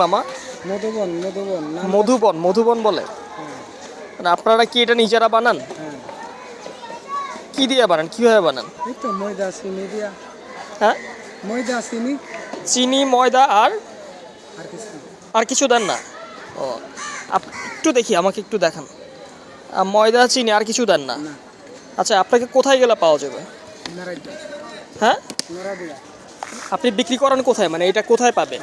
মামা মধুবন মধুবন মধুবন মধুবন বলে। মানে আপনারা কি এটা নিজেরা বানান? হ্যাঁ, কি দিয়ে বানান, কিভাবে বানান? এই তো ময়দা চিনি দিয়া। হ্যাঁ, ময়দা চিনি চিনি ময়দা আর আর কিছু না। আর কিছু দেন না? ও, একটু দেখি, আমাকে একটু দেখান। ময়দা চিনি আর কিছু দেন না? না, আচ্ছা, আপনাকে কোথায় গেলে পাওয়া যাবে? নারাইটা হ্যাঁ, নড়া দিয়া। আপনি বিক্রি করেন কোথায়, মানে এটা কোথায় পাবে?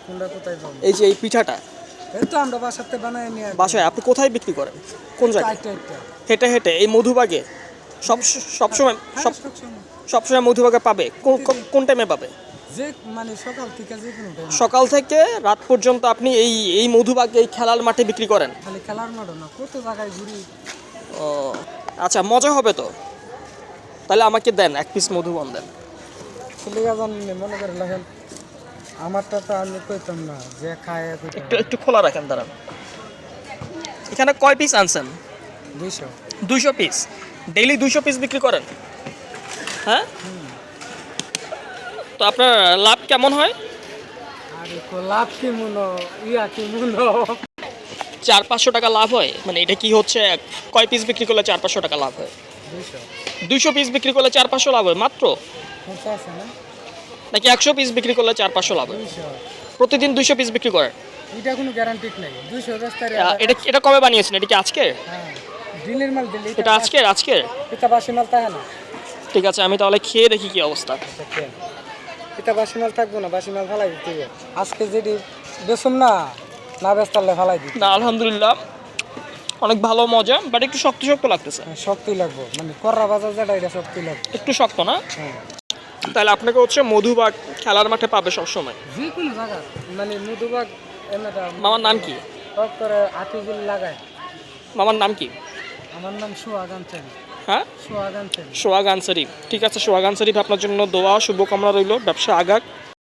কোনটা কোথায় পাবো? এই যে এই পিঠাটা এই তো আমরা বাসাতে বানাই নিয়ে আসি। বাসায় আপনি কোথায় বিক্রি করেন, কোন জায়গায়? চারটা একটা। হেঁটে হেঁটে এই মধুবাগে সব সবসময় হ্যাঁ, সব সবসময়। সবসময় মধুবাগে পাবে? কোন টাইমে পাবে? যে মানে সকাল থেকে যে কোনো টাইম। সকাল থেকে রাত পর্যন্ত আপনি এই এই মধুবাগে, এই খেলার মাঠে বিক্রি করেন? খালি খেলার মাঠও না, কত জায়গায় ঘুরি। ও আচ্ছা, মজা হবে তো। তাহলে আমাকে দেন, এক পিস মধুবন দেন। ছেলেগা জানি মনে করে লেখেন, আমারটা তো আমি কইতাম না যে খায় একটু একটু খোলা রাখেন, দাঁড়ান। এখানে কয় পিস আনছেন? 200। 200 পিস? ডেইলি 200 পিস বিক্রি করেন? হ্যাঁ, তো আপনার লাভ কেমন হয়? আরে তো লাভ কি মনো, ইয়া কি মনো। 400-500 টাকা লাভ হয়? মানে এটা কি হচ্ছে, কয় পিস বিক্রি করলে 400-500 টাকা লাভ হয়? 200। 200 পিস বিক্রি করলে 400-500 লাভ হয় মাত্র? পৌঁছা আছে না? নাকি 100 পিস বিক্রি করলে 400-500 লাভ হয়? 200। প্রতিদিন 200 পিস বিক্রি করেন? এটা কোনো গ্যারান্টি নাই। 200 রাস্তায়। এটা এটা কবে বানিয়েছেন? এটা কি আজকের? হ্যাঁ, দিনের মাল দিলে এটা আজকের? এটা বাসি মাল থাকে না। ঠিক আছে, আমি তাহলে খেয়ে দেখি কি অবস্থা। আচ্ছা, কেন এটা বাসি মাল থাকবো না? বাসি মাল ফালাই দিতে হবে। আজকে যেটি বেসম না, না বেচতালে ফালাই দিতে। না, আলহামদুলিল্লাহ অনেক ভালো মজা, বাট একটু শক্ত শক্ত লাগতেছে। হ্যাঁ, শক্তি লাগবো, মানে কররা বাজার যেটা এটা শক্তি লাগবে। একটু শক্ত না? হ্যাঁ, তাহলে আপনাকে হচ্ছে মধুবাগ খেলার মাঠে পাবে সবসময়। যে কোনো জায়গা মানে মধুবাগ এনাটা। মামার নাম কি? করে আতিগুল লাগায়। মামার নাম কি? আমার নাম সোহাগ আনসারি। হ্যাঁ, সোহাগ আনসারি। সোহাগ আনসারি। ঠিক আছে, সোহাগ আনসারি, আপনার জন্য দোয়া শুভকামনা রইল, ব্যবসা আগাক।